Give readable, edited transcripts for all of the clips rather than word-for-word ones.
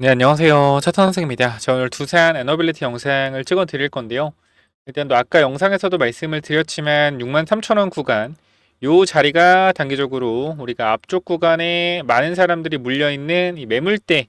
네, 안녕하세요. 차탄 선생입니다. 저 오늘 두산 에너빌리티 영상을 찍어 드릴 건데요. 일단 또 아까 영상에서도 말씀을 드렸지만 63,000원 구간 요 자리가 단기적으로 우리가 앞쪽 구간에 많은 사람들이 물려있는 이 매물대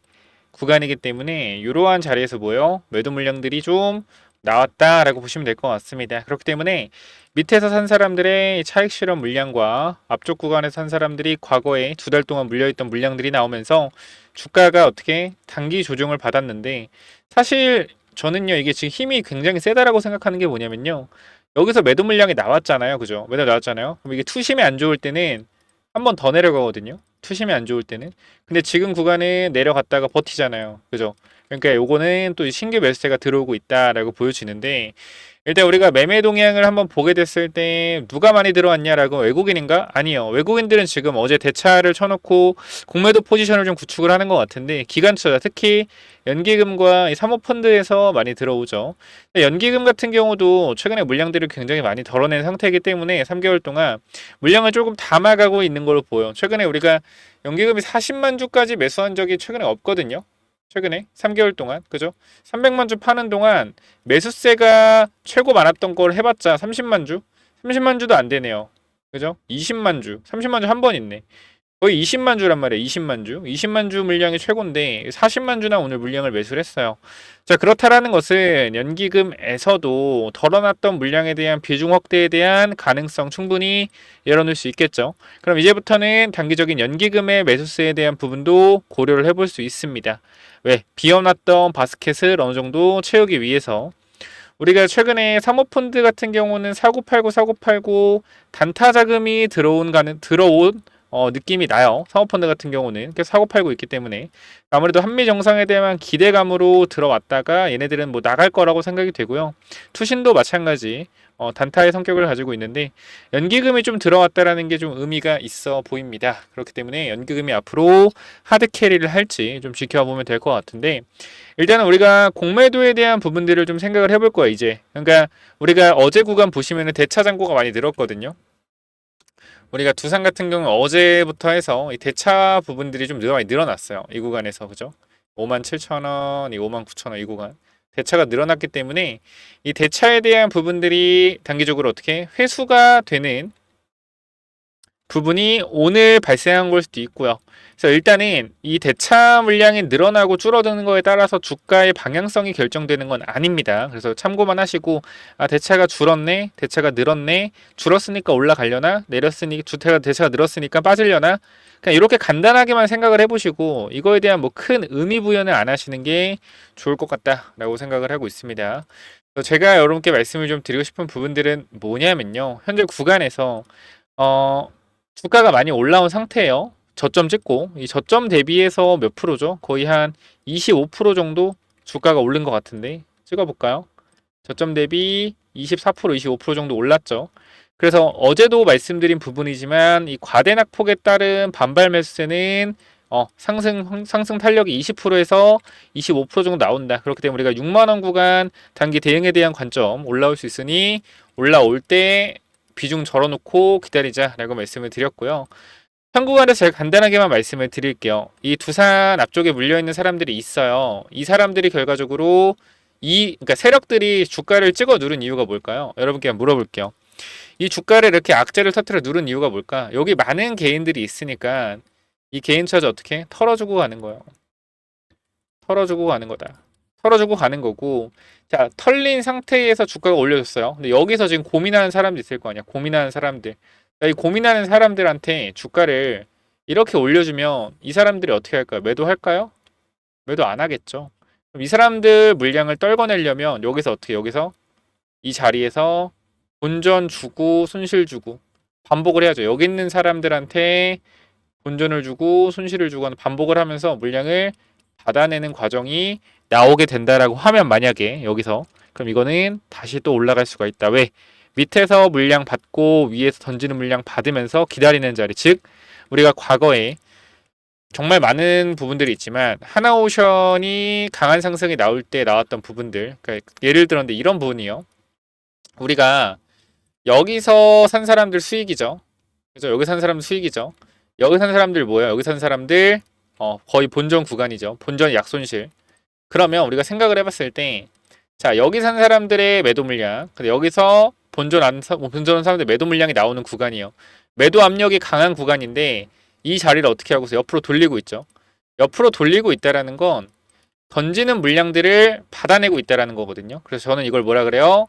구간이기 때문에 이러한 자리에서 뭐요? 매도 물량들이 좀 나왔다라고 보시면 될 것 같습니다. 그렇기 때문에 밑에서 산 사람들의 차익 실현 물량과 앞쪽 구간에서 산 사람들이 과거에 두 달 동안 물려있던 물량들이 나오면서 주가가 어떻게 단기 조정을 받았는데, 사실 저는요 이게 지금 힘이 굉장히 세다라고 생각하는 게 뭐냐면요, 여기서 매도 물량이 나왔잖아요, 그죠? 매도 나왔잖아요. 그럼 이게 투심이 안 좋을 때는 한 번 더 내려가거든요, 투심이 안 좋을 때는. 근데 지금 구간에 내려갔다가 버티잖아요, 그죠? 그러니까 요거는 또 신규 매수세가 들어오고 있다라고 보여지는데, 일단 우리가 매매 동향을 한번 보게 됐을 때 누가 많이 들어왔냐라고, 외국인인가? 아니요. 외국인들은 지금 어제 대차를 쳐놓고 공매도 포지션을 좀 구축을 하는 것 같은데, 기관투자 특히 연기금과 이 사모펀드에서 많이 들어오죠. 연기금 같은 경우도 최근에 물량들을 굉장히 많이 덜어낸 상태이기 때문에 3개월 동안 물량을 조금 담아가고 있는 걸로 보여. 최근에 우리가 연기금이 40만 주까지 매수한 적이 최근에 없거든요. 최근에 3개월 동안, 그죠? 300만 주 파는 동안 매수세가 최고 많았던 걸 해봤자 30만 주? 30만 주도 안 되네요. 그죠? 20만 주, 30만 주 한 번 있네. 거의 20만 주란 말이에요. 20만 주. 20만 주 물량이 최고인데 40만 주나 오늘 물량을 매수를 했어요. 자, 그렇다라는 것은 연기금에서도 덜어놨던 물량에 대한 비중 확대에 대한 가능성 충분히 열어놓을 수 있겠죠. 그럼 이제부터는 단기적인 연기금의 매수세에 대한 부분도 고려를 해볼 수 있습니다. 왜? 비워놨던 바스켓을 어느 정도 채우기 위해서. 우리가 최근에 사모펀드 같은 경우는 사고팔고 단타 자금이 들어온 느낌이 나요. 사모펀드 같은 경우는 계속 사고팔고 있기 때문에 아무래도 한미 정상에 대한 기대감으로 들어왔다가 얘네들은 뭐 나갈 거라고 생각이 되고요. 투신도 마찬가지 단타의 성격을 가지고 있는데, 연기금이 좀 들어왔다라는 게 좀 의미가 있어 보입니다. 그렇기 때문에 연기금이 앞으로 하드 캐리를 할지 좀 지켜보면 될 것 같은데, 일단은 우리가 공매도에 대한 부분들을 좀 생각을 해볼 거야 이제. 그러니까 우리가 어제 구간 보시면은 대차 잔고가 많이 늘었거든요. 우리가 두산 같은 경우는 어제부터 해서 이 대차 부분들이 좀 많이 늘어났어요, 이 구간에서. 그죠? 57,000원, 이 59,000원 이 구간 대차가 늘어났기 때문에 이 대차에 대한 부분들이 단기적으로 어떻게 회수가 되는 부분이 오늘 발생한 걸 수도 있고요. 그래서 일단은 이 대차 물량이 늘어나고 줄어드는 거에 따라서 주가의 방향성이 결정되는 건 아닙니다. 그래서 참고만 하시고, 아, 대차가 줄었네, 대차가 늘었네, 줄었으니까 올라가려나, 내렸으니 대차가 늘었으니까 빠지려나, 그냥 이렇게 간단하게만 생각을 해보시고 이거에 대한 뭐 큰 의미 부여는 안 하시는 게 좋을 것 같다라고 생각을 하고 있습니다. 제가 여러분께 말씀을 좀 드리고 싶은 부분들은 뭐냐면요, 현재 구간에서 어, 주가가 많이 올라온 상태예요. 저점 찍고 이 저점 대비해서 몇 프로죠? 거의 한 25% 정도 주가가 오른 것 같은데, 찍어볼까요? 저점 대비 24%, 25% 정도 올랐죠. 그래서 어제도 말씀드린 부분이지만 이 과대낙폭에 따른 반발 매수세는 상승 탄력이 20%에서 25% 정도 나온다. 그렇기 때문에 우리가 6만 원 구간 단기 대응에 대한 관점 올라올 수 있으니 올라올 때 비중 절어놓고 기다리자라고 말씀을 드렸고요. 현 구간에서 제가 간단하게만 말씀을 드릴게요. 이 두산 앞쪽에 물려있는 사람들이 있어요. 이 사람들이 결과적으로 그러니까 세력들이 주가를 찍어 누른 이유가 뭘까요? 여러분께 물어볼게요. 이 주가를 이렇게 악재를 터트려 누른 이유가 뭘까? 여기 많은 개인들이 있으니까 이 개인 차지 어떻게 털어주고 가는 거예요. 털어주고 가는 거다. 털어주고 가는 거고, 자, 털린 상태에서 주가가 올려졌어요. 근데 여기서 지금 고민하는 사람도 있을 거 아니야. 고민하는 사람들. 이 고민하는 사람들한테 주가를 이렇게 올려주면 이 사람들이 어떻게 할까요? 매도할까요? 매도 안 하겠죠. 그럼 이 사람들 물량을 떨궈내려면 여기서 이 자리에서 본전 주고 손실 주고 반복을 해야죠. 여기 있는 사람들한테 본전을 주고 손실을 주고 하는 반복을 하면서 물량을 받아내는 과정이 나오게 된다라고 하면, 만약에 여기서, 그럼 이거는 다시 또 올라갈 수가 있다. 왜? 밑에서 물량 받고 위에서 던지는 물량 받으면서 기다리는 자리, 즉 우리가 과거에 정말 많은 부분들이 있지만 하나오션이 강한 상승이 나올 때 나왔던 부분들, 그러니까 예를 들었는데 이런 부분이요. 우리가 여기서 산 사람들 수익이죠. 그죠? 여기 산 사람들 수익이죠. 여기 산 사람들 뭐야? 여기 산 사람들 거의 본전 구간이죠. 본전 약손실. 그러면 우리가 생각을 해봤을 때, 자, 여기 산 사람들의 매도 물량, 근데 여기서 본전 사람들 매도 물량이 나오는 구간이요. 매도 압력이 강한 구간인데 이 자리를 어떻게 하고서 옆으로 돌리고 있죠. 옆으로 돌리고 있다라는 건 던지는 물량들을 받아내고 있다라는 거거든요. 그래서 저는 이걸 뭐라 그래요?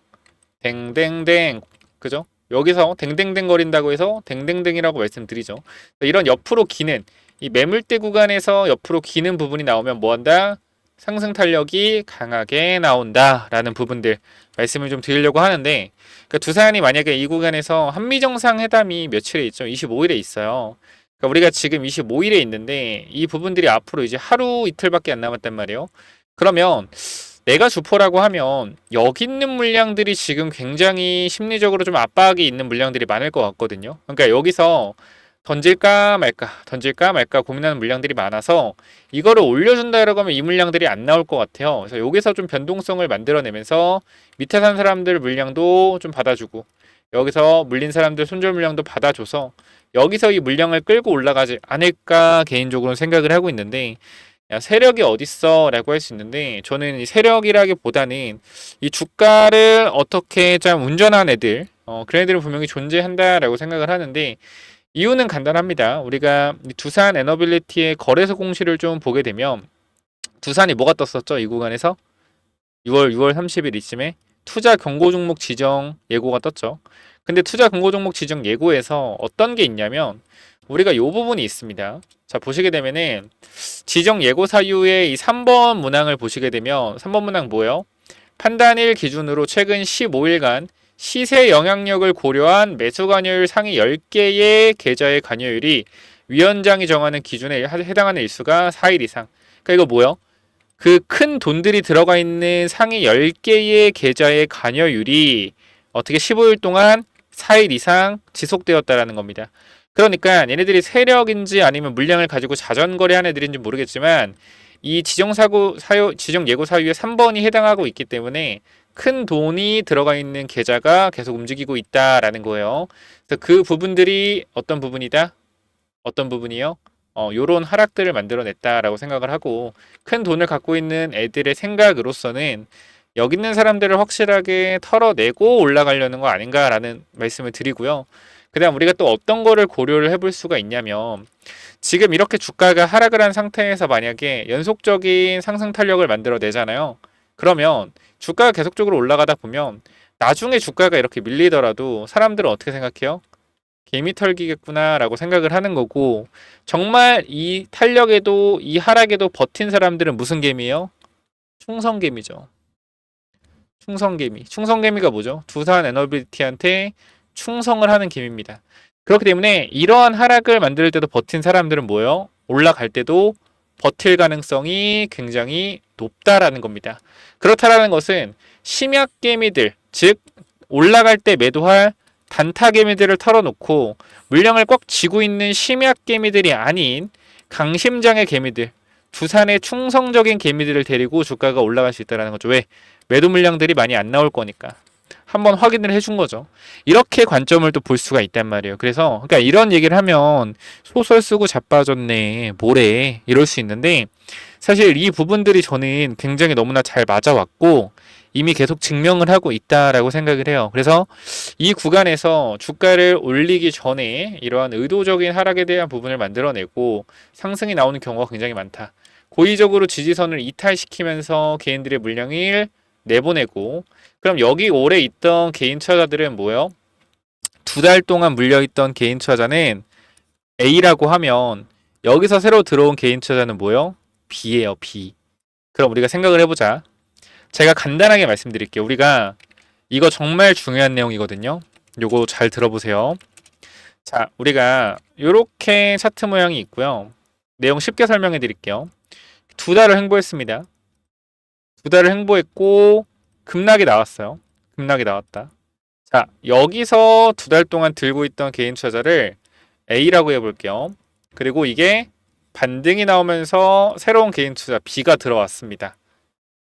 댕댕댕, 그죠? 여기서 댕댕댕 거린다고 해서 댕댕댕이라고 말씀드리죠. 이런 옆으로 기는 이 매물대 구간에서 옆으로 기는 부분이 나오면 뭐한다? 상승 탄력이 강하게 나온다라는 부분들 말씀을 좀 드리려고 하는데, 그러니까 두산이 만약에 이 구간에서 한미정상회담이 며칠에 있죠? 25일에 있어요. 그러니까 우리가 지금 25일에 있는데 이 부분들이 앞으로 이제 하루 이틀밖에 안 남았단 말이에요. 그러면 내가 주포라고 하면 여기 있는 물량들이 지금 굉장히 심리적으로 좀 압박이 있는 물량들이 많을 것 같거든요. 그러니까 여기서 던질까 말까 고민하는 물량들이 많아서 이거를 올려준다라고 하면 이 물량들이 안 나올 것 같아요. 그래서 여기서 좀 변동성을 만들어내면서 밑에 산 사람들 물량도 좀 받아주고 여기서 물린 사람들 손절 물량도 받아줘서 여기서 이 물량을 끌고 올라가지 않을까 개인적으로는 생각을 하고 있는데, 야, 세력이 어딨어? 라고 할 수 있는데, 저는 이 세력이라기보다는 이 주가를 어떻게 좀 운전한 애들, 그런 애들은 분명히 존재한다라고 생각을 하는데, 이유는 간단합니다. 우리가 두산 에너빌리티의 거래소 공시를 좀 보게 되면, 두산이 뭐가 떴었죠? 이 구간에서? 6월 30일 이쯤에 투자 경고 종목 지정 예고가 떴죠. 근데 투자 경고 종목 지정 예고에서 어떤 게 있냐면, 우리가 이 부분이 있습니다. 자, 보시게 되면은 지정 예고 사유의 이 3번 문항을 보시게 되면 3번 문항 뭐예요? 판단일 기준으로 최근 15일간 시세 영향력을 고려한 매수 관여율 상위 10개의 계좌의 관여율이 위원장이 정하는 기준에 해당하는 일수가 4일 이상. 그러니까 이거 뭐예요? 그 큰 돈들이 들어가 있는 상위 10개의 계좌의 관여율이 어떻게 15일 동안 4일 이상 지속되었다라는 겁니다. 그러니까 얘네들이 세력인지 아니면 물량을 가지고 자전거래하는 애들인지 모르겠지만 이 지정 예고 사유에 3번이 해당하고 있기 때문에 큰 돈이 들어가 있는 계좌가 계속 움직이고 있다라는 거예요. 그래서 그 부분들이 어떤 부분이다? 어떤 부분이요? 요런 하락들을 만들어냈다라고 생각을 하고, 큰 돈을 갖고 있는 애들의 생각으로서는 여기 있는 사람들을 확실하게 털어내고 올라가려는 거 아닌가라는 말씀을 드리고요. 그 다음 우리가 또 어떤 거를 고려를 해볼 수가 있냐면, 지금 이렇게 주가가 하락을 한 상태에서 만약에 연속적인 상승 탄력을 만들어내잖아요. 그러면 주가가 계속적으로 올라가다 보면 나중에 주가가 이렇게 밀리더라도 사람들은 어떻게 생각해요? 개미 털기겠구나 라고 생각을 하는 거고, 정말 이 탄력에도 이 하락에도 버틴 사람들은 무슨 개미예요? 충성개미죠. 충성개미. 충성개미가 뭐죠? 두산 에너빌리티한테 충성을 하는 개미입니다. 그렇기 때문에 이러한 하락을 만들 때도 버틴 사람들은 뭐예요? 올라갈 때도 버틸 가능성이 굉장히 높다라는 겁니다. 그렇다라는 것은 심약개미들, 즉 올라갈 때 매도할 단타개미들을 털어놓고 물량을 꽉 쥐고 있는 심약개미들이 아닌 강심장의 개미들, 두산의 충성적인 개미들을 데리고 주가가 올라갈 수 있다는 거죠. 왜? 매도 물량들이 많이 안 나올 거니까. 한번 확인을 해준 거죠. 이렇게 관점을 또 볼 수가 있단 말이에요. 그래서 그러니까 이런 얘기를 하면 소설 쓰고 자빠졌네, 뭐래 이럴 수 있는데, 사실 이 부분들이 저는 굉장히 너무나 잘 맞아왔고 이미 계속 증명을 하고 있다라고 생각을 해요. 그래서 이 구간에서 주가를 올리기 전에 이러한 의도적인 하락에 대한 부분을 만들어내고 상승이 나오는 경우가 굉장히 많다. 고의적으로 지지선을 이탈시키면서 개인들의 물량을 내보내고, 그럼 여기 오래 있던 개인 투자자들은 뭐예요? 2달 동안 물려있던 개인 투자자는 A라고 하면 여기서 새로 들어온 개인 투자자는 뭐예요? B예요, B. 그럼 우리가 생각을 해보자. 제가 간단하게 말씀드릴게요. 우리가 이거 정말 중요한 내용이거든요. 요거 잘 들어보세요. 자, 우리가 이렇게 차트 모양이 있고요. 내용 쉽게 설명해 드릴게요. 2달을 횡보했습니다. 2달을 횡보했고 급락이 나왔어요. 급락이 나왔다. 자, 여기서 2달 동안 들고 있던 개인 투자자를 A라고 해볼게요. 그리고 이게 반등이 나오면서 새로운 개인 투자 B가 들어왔습니다.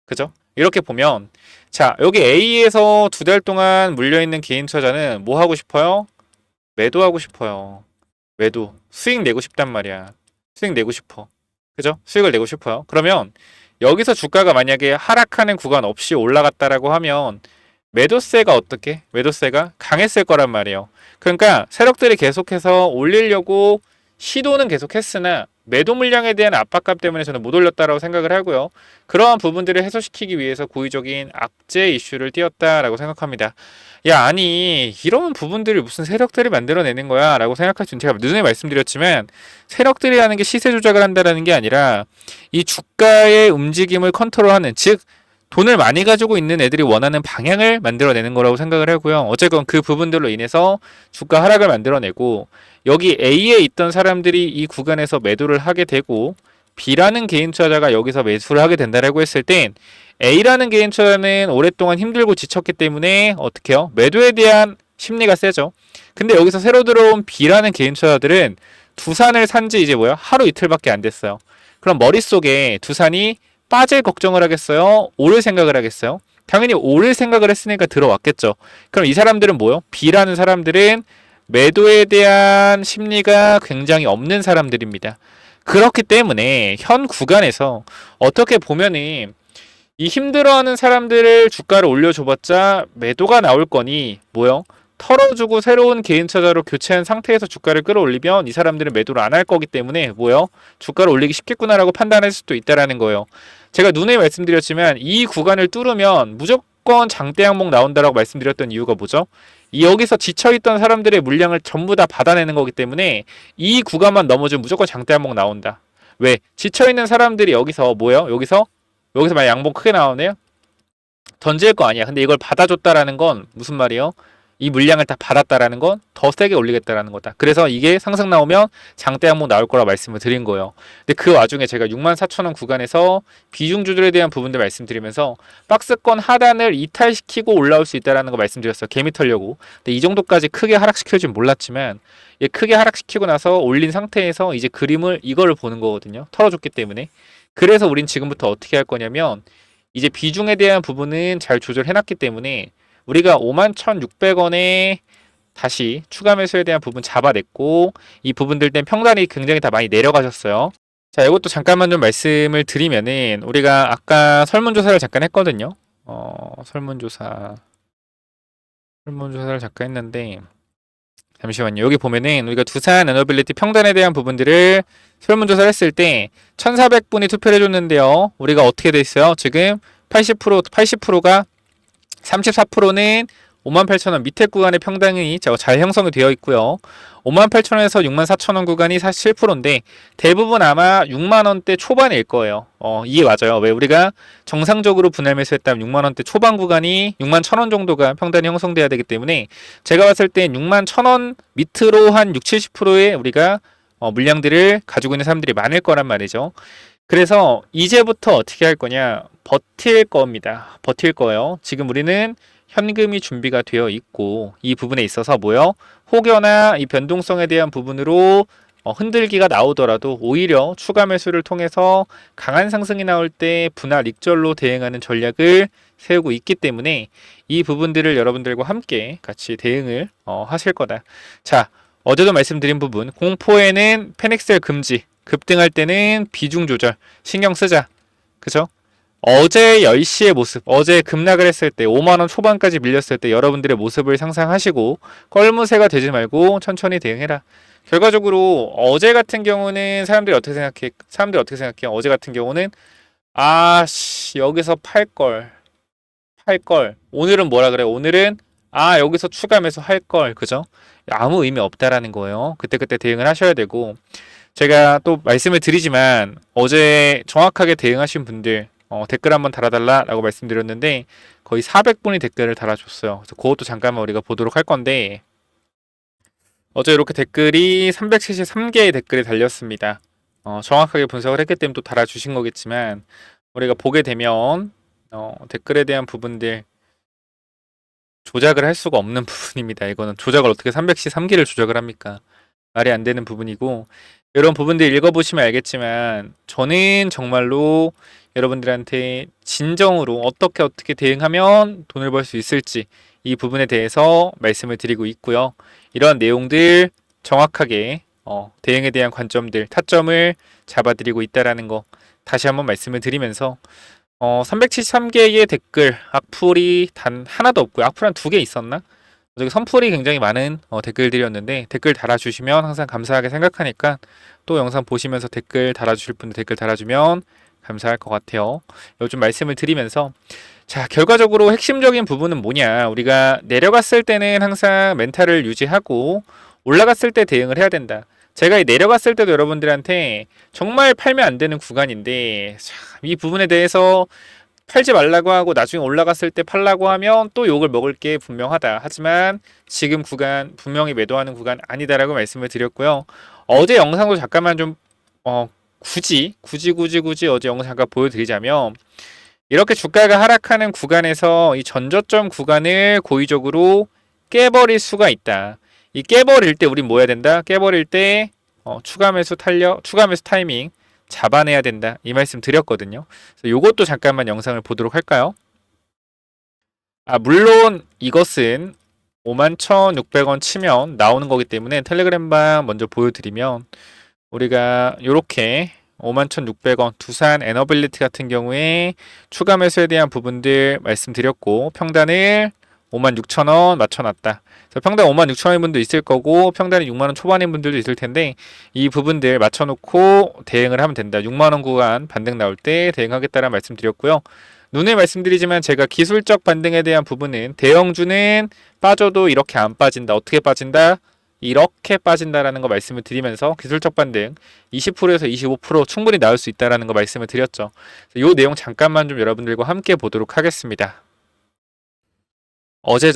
그죠? 이렇게 보면, 자, 여기 A에서 2달 동안 물려있는 개인 투자자는 뭐 하고 싶어요? 매도하고 싶어요. 매도. 수익 내고 싶단 말이야. 수익 내고 싶어. 그죠? 수익을 내고 싶어요. 그러면 여기서 주가가 만약에 하락하는 구간 없이 올라갔다라고 하면 매도세가 어떻게? 매도세가 강했을 거란 말이에요. 그러니까 세력들이 계속해서 올리려고 시도는 계속했으나 매도 물량에 대한 압박감 때문에 저는 못 올렸다라고 생각을 하고요. 그러한 부분들을 해소시키기 위해서 고의적인 악재 이슈를 띄웠다라고 생각합니다. 야, 아니 이런 부분들을 무슨 세력들이 만들어내는 거야 라고 생각할 수 있는, 제가 누누이 말씀드렸지만 세력들이 하는 게 시세 조작을 한다라는 게 아니라 이 주가의 움직임을 컨트롤하는, 즉 돈을 많이 가지고 있는 애들이 원하는 방향을 만들어내는 거라고 생각을 하고요. 어쨌건 그 부분들로 인해서 주가 하락을 만들어내고, 여기 A에 있던 사람들이 이 구간에서 매도를 하게 되고 B라는 개인 투자자가 여기서 매수를 하게 된다라고 했을 땐 A라는 개인 투자자는 오랫동안 힘들고 지쳤기 때문에 어떻게 해요? 매도에 대한 심리가 세죠. 근데 여기서 새로 들어온 B라는 개인 투자자들은 두산을 산지 이제 뭐야? 하루 이틀밖에 안 됐어요. 그럼 머릿속에 두산이 빠질 걱정을 하겠어요? 오를 생각을 하겠어요? 당연히 오를 생각을 했으니까 들어왔겠죠. 그럼 이 사람들은 뭐요? B라는 사람들은 매도에 대한 심리가 굉장히 없는 사람들입니다. 그렇기 때문에 현 구간에서 어떻게 보면은 이 힘들어하는 사람들을 주가를 올려줘봤자 매도가 나올 거니 뭐요? 털어주고 새로운 개인 투자자로 교체한 상태에서 주가를 끌어올리면 이 사람들은 매도를 안 할 거기 때문에 뭐요? 주가를 올리기 쉽겠구나라고 판단할 수도 있다라는 거예요. 제가 누누이 말씀드렸지만 이 구간을 뚫으면 무조건 장대 항목 나온다라고 말씀드렸던 이유가 뭐죠? 여기서 지쳐있던 사람들의 물량을 전부 다 받아내는 거기 때문에 이 구간만 넘어지면 무조건 장대 항목 나온다. 왜? 지쳐있는 사람들이 여기서 뭐예요? 여기서 만약 양봉 크게 나오네요? 던질 거 아니야. 근데 이걸 받아줬다라는 건 무슨 말이에요? 이 물량을 다 받았다라는 건 더 세게 올리겠다라는 거다. 그래서 이게 상승 나오면 장대 항목 나올 거라 말씀을 드린 거예요. 근데 그 와중에 제가 64,000원 구간에서 비중주들에 대한 부분들 말씀드리면서 박스권 하단을 이탈시키고 올라올 수 있다라는 거 말씀드렸어요. 개미 털려고. 근데 이 정도까지 크게 하락시킬 줄 몰랐지만 크게 하락시키고 나서 올린 상태에서 이제 그림을 이거를 보는 거거든요. 털어줬기 때문에. 그래서 우린 지금부터 어떻게 할 거냐면 이제 비중에 대한 부분은 잘 조절해놨기 때문에 우리가 51,600원에 다시 추가 매수에 대한 부분 잡아냈고, 이 부분들 땐 평단이 굉장히 다 많이 내려가셨어요. 자, 이것도 잠깐만 좀 말씀을 드리면은 우리가 아까 설문조사를 잠깐 했거든요. 설문조사를 잠깐 했는데 잠시만요. 여기 보면은 우리가 두산 에너빌리티 평단에 대한 부분들을 설문조사를 했을 때 1,400분이 투표를 해줬는데요. 우리가 어떻게 돼 있어요? 지금 80%가 34%는 58,000원 밑에 구간의 평당이 잘 형성이 되어 있고요. 58,000원에서 64,000원 구간이 47%인데 대부분 아마 6만원대 초반일 거예요. 이게 맞아요. 왜? 우리가 정상적으로 분할 매수했다면 6만원대 초반 구간이 61,000원 정도가 평단이 형성돼야 되기 때문에 제가 봤을 땐 61,000원 밑으로 한 60-70%의 우리가 물량들을 가지고 있는 사람들이 많을 거란 말이죠. 그래서 이제부터 어떻게 할 거냐? 버틸 겁니다. 버틸 거예요. 지금 우리는 현금이 준비가 되어 있고 이 부분에 있어서 뭐요? 혹여나 이 변동성에 대한 부분으로 흔들기가 나오더라도 오히려 추가 매수를 통해서 강한 상승이 나올 때 분할 익절로 대응하는 전략을 세우고 있기 때문에 이 부분들을 여러분들과 함께 같이 대응을 하실 거다. 자, 어제도 말씀드린 부분, 공포에는 패닉셀 금지, 급등할 때는 비중 조절 신경 쓰자. 그죠? 어제 10시의 모습, 어제 급락을 했을 때 5만원 초반까지 밀렸을 때 여러분들의 모습을 상상하시고 껄무새가 되지 말고 천천히 대응해라. 결과적으로 어제 같은 경우는 사람들이 어떻게 생각해요? 어제 같은 경우는 여기서 팔걸. 오늘은 뭐라 그래요? 오늘은 여기서 추가 매수 할걸. 그죠? 아무 의미 없다라는 거예요. 그때그때 대응을 하셔야 되고, 제가 또 말씀을 드리지만 어제 정확하게 대응하신 분들 댓글 한번 달아달라라고 말씀드렸는데 거의 400분이 댓글을 달아줬어요. 그래서 그것도 잠깐만 우리가 보도록 할 건데, 어제 이렇게 댓글이 373개의 댓글이 달렸습니다. 정확하게 분석을 했기 때문에 또 달아주신 거겠지만 우리가 보게 되면 댓글에 대한 부분들 조작을 할 수가 없는 부분입니다. 이거는 조작을 어떻게 313개를 조작을 합니까? 말이 안 되는 부분이고, 이런 부분들 읽어보시면 알겠지만 저는 정말로 여러분들한테 진정으로 어떻게 대응하면 돈을 벌 수 있을지 이 부분에 대해서 말씀을 드리고 있고요. 이런 내용들 정확하게 대응에 대한 관점들, 타점을 잡아드리고 있다라는 거 다시 한번 말씀을 드리면서 373개의 댓글, 악플이 단 하나도 없고요. 악플 한 2개 있었나? 저기 선플이 굉장히 많은 댓글들이었는데 댓글 달아주시면 항상 감사하게 생각하니까 또 영상 보시면서 댓글 달아주실 분들 댓글 달아주면 감사할 것 같아요. 요즘 말씀을 드리면서 자, 결과적으로 핵심적인 부분은 뭐냐? 우리가 내려갔을 때는 항상 멘탈을 유지하고 올라갔을 때 대응을 해야 된다. 제가 이 내려갔을 때도 여러분들한테 정말 팔면 안 되는 구간인데 자, 이 부분에 대해서 팔지 말라고 하고 나중에 올라갔을 때 팔라고 하면 또 욕을 먹을 게 분명하다. 하지만 지금 구간 분명히 매도하는 구간 아니다라고 말씀을 드렸고요. 어제 영상도 잠깐만 좀 굳이 어제 영상 잠깐 보여드리자면 이렇게 주가가 하락하는 구간에서 이 전저점 구간을 고의적으로 깨버릴 수가 있다. 이 깨버릴 때 우린 뭐 해야 된다? 깨버릴 때 추가 매수 타이밍 잡아내야 된다. 이 말씀 드렸거든요. 그래서 요것도 잠깐만 영상을 보도록 할까요? 물론 이것은 51,600원 치면 나오는 거기 때문에 텔레그램방 먼저 보여드리면 우리가 요렇게 51,600원 두산 에너빌리티 같은 경우에 추가 매수에 대한 부분들 말씀드렸고 평단을 56,000원 맞춰놨다. 그래서 평단 56,000원인 분도 있을 거고 평단이 6만원 초반인 분들도 있을 텐데 이 부분들 맞춰놓고 대응을 하면 된다. 6만원 구간 반등 나올 때 대응하겠다라는 말씀 드렸고요. 눈에 말씀드리지만 제가 기술적 반등에 대한 부분은 대형주는 빠져도 이렇게 안 빠진다. 어떻게 빠진다? 이렇게 빠진다라는 거 말씀을 드리면서 기술적 반등 20%에서 25% 충분히 나올 수 있다라는 거 말씀을 드렸죠. 이 내용 잠깐만 좀 여러분들과 함께 보도록 하겠습니다. 어제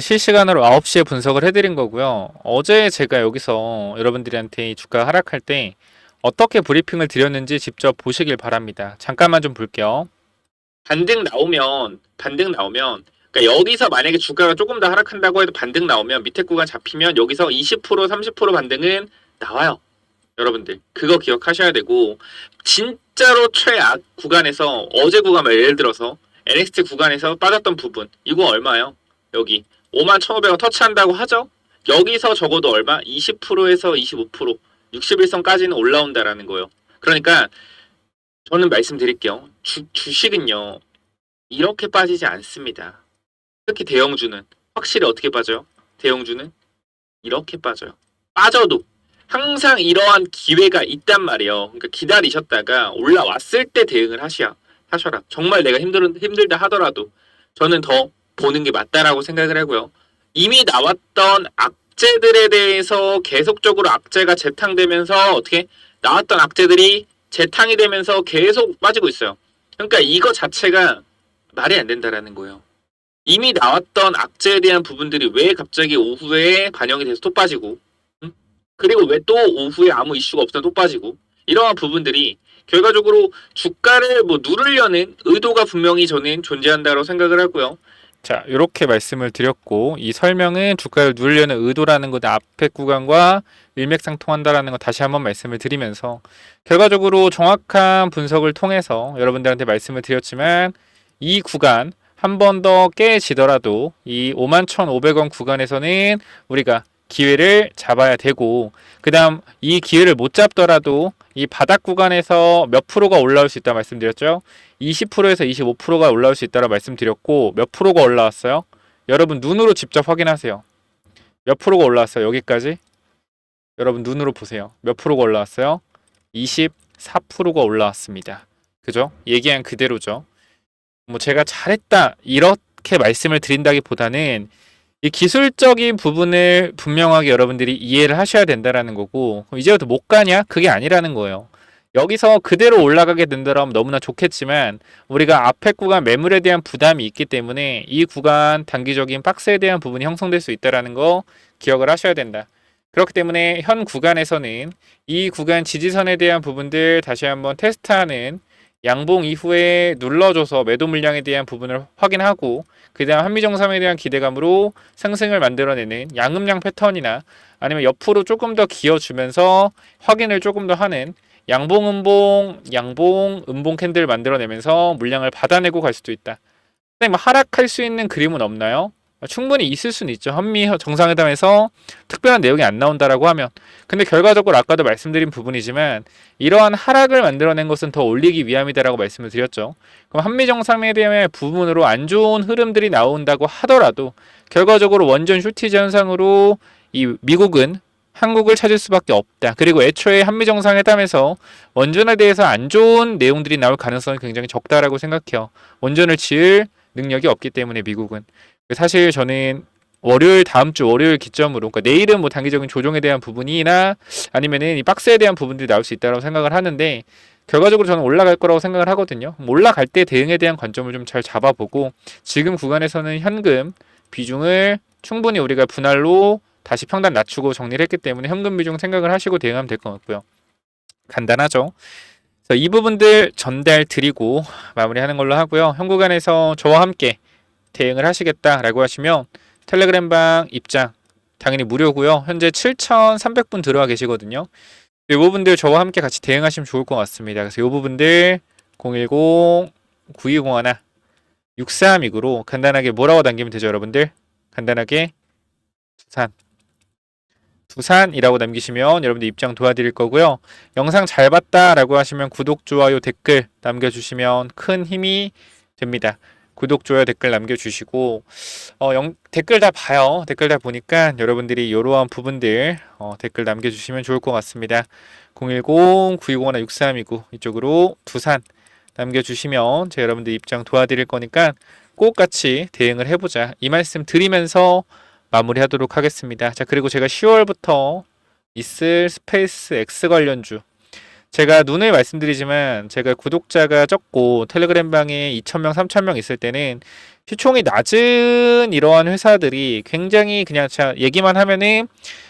실시간으로 9시에 분석을 해드린 거고요. 어제 제가 여기서 여러분들한테 주가 하락할 때 어떻게 브리핑을 드렸는지 직접 보시길 바랍니다. 잠깐만 좀 볼게요. 반등 나오면 그러니까 여기서 만약에 주가가 조금 더 하락한다고 해도 반등 나오면 밑에 구간 잡히면 여기서 20% 30% 반등은 나와요. 여러분들 그거 기억하셔야 되고 진짜로 최악 구간에서 어제 구간 예를 들어서 NXT 구간에서 빠졌던 부분 이거 얼마요? 여기 51,500원 터치한다고 하죠? 여기서 적어도 얼마? 20%에서 25% 61선까지는 올라온다라는 거예요. 그러니까 저는 말씀드릴게요. 주식은요 이렇게 빠지지 않습니다. 특히 대형주는 확실히 어떻게 빠져요? 대형주는 이렇게 빠져요. 빠져도 항상 이러한 기회가 있단 말이에요. 그러니까 기다리셨다가 올라왔을 때 대응을 하셔라. 정말 내가 힘들다 하더라도 저는 더 보는 게 맞다라고 생각을 하고요. 이미 나왔던 악재들에 대해서 계속적으로 악재가 재탕되면서 어떻게 나왔던 악재들이 재탕이 되면서 계속 빠지고 있어요. 그러니까 이거 자체가 말이 안 된다라는 거예요. 이미 나왔던 악재에 대한 부분들이 왜 갑자기 오후에 반영이 돼서 또 빠지고 그리고 왜 또 오후에 아무 이슈가 없으면 또 빠지고 이러한 부분들이 결과적으로 주가를 누르려는 의도가 분명히 저는 존재한다고 생각을 하고요. 자, 이렇게 말씀을 드렸고 이 설명은 주가를 누르려는 의도라는 것 앞에 구간과 일맥상통한다라는 거 다시 한번 말씀을 드리면서 결과적으로 정확한 분석을 통해서 여러분들한테 말씀을 드렸지만 이 구간 한 번 더 깨지더라도 이 51,500원 구간에서는 우리가 기회를 잡아야 되고 그 다음 이 기회를 못 잡더라도 이 바닥 구간에서 몇 프로가 올라올 수 있다 말씀드렸죠. 20%에서 25%가 올라올 수 있다고 말씀드렸고 몇 프로가 올라왔어요? 여러분 눈으로 직접 확인하세요. 몇 프로가 올라왔어요? 여기까지? 여러분 눈으로 보세요. 몇 프로가 올라왔어요? 24%가 올라왔습니다. 그죠? 얘기한 그대로죠. 제가 잘했다 이렇게 말씀을 드린다기보다는 이 기술적인 부분을 분명하게 여러분들이 이해를 하셔야 된다라는 거고 이제부터 못 가냐? 그게 아니라는 거예요. 여기서 그대로 올라가게 된다면 너무나 좋겠지만 우리가 앞에 구간 매물에 대한 부담이 있기 때문에 이 구간 단기적인 박스에 대한 부분이 형성될 수 있다는 거 기억을 하셔야 된다. 그렇기 때문에 현 구간에서는 이 구간 지지선에 대한 부분들 다시 한번 테스트하는 양봉 이후에 눌러줘서 매도 물량에 대한 부분을 확인하고 그 다음 한미정상에 대한 기대감으로 상승을 만들어내는 양음량 패턴이나 아니면 옆으로 조금 더 기어주면서 확인을 조금 더 하는 양봉, 음봉 캔들 만들어내면서 물량을 받아내고 갈 수도 있다. 근데 하락할 수 있는 그림은 없나요? 충분히 있을 수는 있죠. 한미 정상회담에서 특별한 내용이 안 나온다라고 하면. 근데 결과적으로 아까도 말씀드린 부분이지만 이러한 하락을 만들어낸 것은 더 올리기 위함이다라고 말씀을 드렸죠. 그럼 한미 정상회담의 부분으로 안 좋은 흐름들이 나온다고 하더라도 결과적으로 원전 슈티지 현상으로 이 미국은 한국을 찾을 수밖에 없다. 그리고 애초에 한미 정상회담에서 원전에 대해서 안 좋은 내용들이 나올 가능성이 굉장히 적다라고 생각해요. 원전을 지을 능력이 없기 때문에 미국은. 사실 저는 다음 주 월요일 기점으로, 그러니까 내일은 뭐 단기적인 조정에 대한 부분이나 아니면은 이 박스에 대한 부분들이 나올 수 있다고 생각을 하는데, 결과적으로 저는 올라갈 거라고 생각을 하거든요. 올라갈 때 대응에 대한 관점을 좀 잘 잡아보고, 지금 구간에서는 현금 비중을 충분히 우리가 분할로 다시 평단 낮추고 정리를 했기 때문에 현금 비중 생각을 하시고 대응하면 될 것 같고요. 간단하죠. 그래서 이 부분들 전달 드리고 마무리하는 걸로 하고요. 현 구간에서 저와 함께 대응을 하시겠다라고 하시면 텔레그램방 입장 당연히 무료고요. 현재 7,300분 들어와 계시거든요. 이 부분들 저와 함께 같이 대응하시면 좋을 것 같습니다. 그래서 이 부분들 010-9201-6329로 간단하게 뭐라고 남기면 되죠, 여러분들? 간단하게 두산이라고 남기시면 여러분들 입장 도와드릴 거고요. 영상 잘 봤다라고 하시면 구독, 좋아요, 댓글 남겨주시면 큰 힘이 됩니다. 구독, 좋아요, 댓글 남겨주시고 댓글 다 봐요. 댓글 다 보니까 여러분들이 이러한 부분들 댓글 남겨주시면 좋을 것 같습니다. 010-9201-6329 이쪽으로 두산 남겨주시면 제가 여러분들 입장 도와드릴 거니까 꼭 같이 대응을 해보자. 이 말씀 드리면서 마무리하도록 하겠습니다. 자, 그리고 제가 10월부터 있을 스페이스 X 관련주, 제가 눈을 말씀드리지만 제가 구독자가 적고 텔레그램 방에 2,000명, 3,000명 있을 때는 시총이 낮은 이러한 회사들이 굉장히 그냥 얘기만 하면은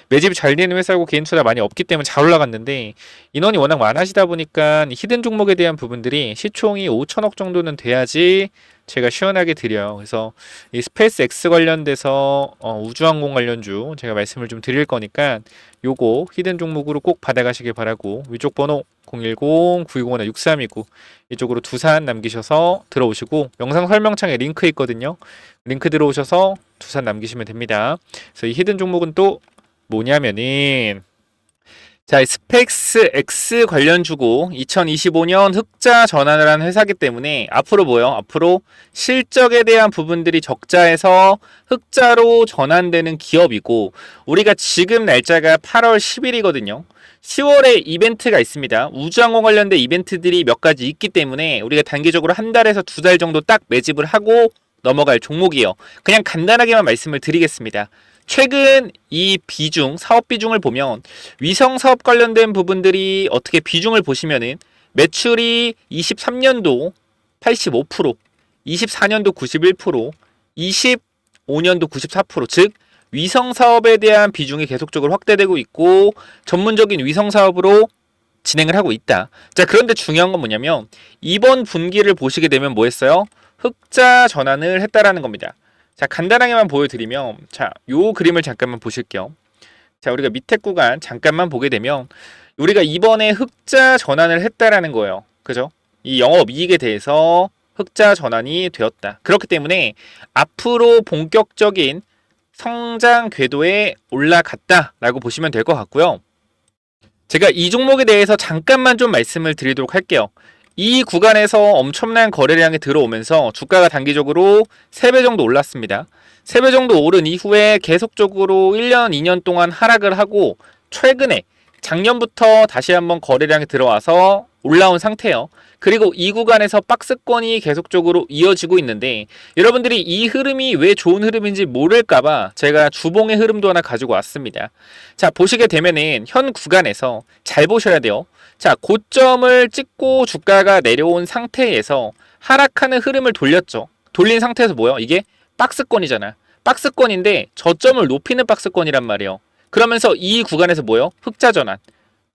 매집이 잘 되는 회사고 개인 투자 많이 없기 때문에 잘 올라갔는데, 인원이 워낙 많아지다 보니까 히든 종목에 대한 부분들이 시총이 5천억 정도는 돼야지 제가 시원하게 드려요. 그래서 이 스페이스 X 관련돼서 우주항공 관련주 제가 말씀을 좀 드릴 거니까 요거 히든 종목으로 꼭 받아가시길 바라고, 위쪽 번호 010-9201-6329 이쪽으로 두산 남기셔서 들어오시고, 영상 설명창에 링크 있거든요. 링크 들어오셔서 두산 남기시면 됩니다. 그래서 이 히든 종목은 또 뭐냐면은, 자, 스펙스 X 관련주고 2025년 흑자 전환을 한 회사기 때문에 앞으로 뭐요? 앞으로 실적에 대한 부분들이 적자에서 흑자로 전환되는 기업이고, 우리가 지금 날짜가 8월 10일이거든요. 10월에 이벤트가 있습니다. 우주항공 관련된 이벤트들이 몇 가지 있기 때문에 우리가 단기적으로 한 달에서 두 달 정도 딱 매집을 하고 넘어갈 종목이에요. 그냥 간단하게만 말씀을 드리겠습니다. 최근 이 비중, 사업 비중을 보면 위성 사업 관련된 부분들이 어떻게 비중을 보시면은 매출이 23년도 85%, 24년도 91%, 25년도 94%, 즉 위성 사업에 대한 비중이 계속적으로 확대되고 있고 전문적인 위성 사업으로 진행을 하고 있다. 자, 그런데 중요한 건 뭐냐면 이번 분기를 보시게 되면 뭐 했어요? 흑자 전환을 했다라는 겁니다. 자, 간단하게만 보여드리면, 자, 요 그림을 잠깐만 보실게요. 자, 우리가 밑에 구간 잠깐만 보게 되면 우리가 이번에 흑자 전환을 했다라는 거예요. 그죠? 이 영업이익에 대해서 흑자 전환이 되었다. 그렇기 때문에 앞으로 본격적인 성장 궤도에 올라갔다라고 보시면 될 것 같고요. 제가 이 종목에 대해서 잠깐만 좀 말씀을 드리도록 할게요. 이 구간에서 엄청난 거래량이 들어오면서 주가가 단기적으로 3배 정도 올랐습니다. 3배 정도 오른 이후에 계속적으로 1년, 2년 동안 하락을 하고 최근에 작년부터 다시 한번 거래량이 들어와서 올라온 상태예요. 그리고 이 구간에서 박스권이 계속적으로 이어지고 있는데, 여러분들이 이 흐름이 왜 좋은 흐름인지 모를까봐 제가 주봉의 흐름도 하나 가지고 왔습니다. 자, 보시게 되면은 현 구간에서 잘 보셔야 돼요. 자, 고점을 찍고 주가가 내려온 상태에서 하락하는 흐름을 돌렸죠. 돌린 상태에서 뭐예요? 이게 박스권이잖아. 박스권인데 저점을 높이는 박스권이란 말이에요. 그러면서 이 구간에서 뭐예요? 흑자 전환.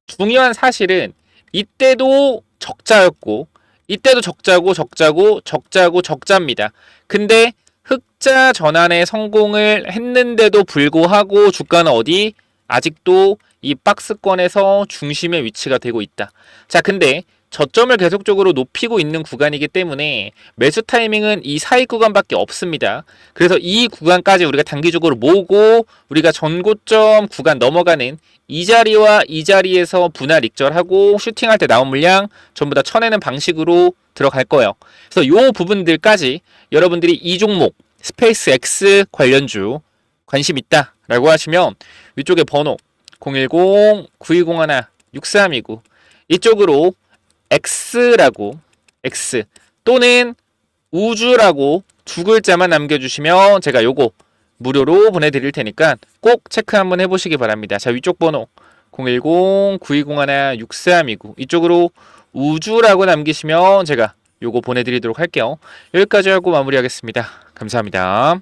중요한 사실은 이때도 적자였고 이때도 적자입니다. 근데 흑자 전환에 성공을 했는데도 불구하고 주가는 어디? 아직도 이 박스권에서 중심의 위치가 되고 있다. 자, 근데 저점을 계속적으로 높이고 있는 구간이기 때문에 매수 타이밍은 이 사이 구간밖에 없습니다. 그래서 이 구간까지 우리가 단기적으로 모으고 우리가 전고점 구간 넘어가는 이 자리와 이 자리에서 분할 익절하고 슈팅할 때 나온 물량 전부 다 쳐내는 방식으로 들어갈 거예요. 그래서 이 부분들까지 여러분들이 이 종목 스페이스 X 관련주 관심 있다 라고 하시면 위쪽에 번호 010-9201-6329 이쪽으로 X라고 X 또는 우주라고 두 글자만 남겨주시면 제가 요거 무료로 보내드릴 테니까 꼭 체크 한번 해보시기 바랍니다. 자, 위쪽 번호 010-9201-6329 이쪽으로 우주라고 남기시면 제가 요거 보내드리도록 할게요. 여기까지 하고 마무리하겠습니다. 감사합니다.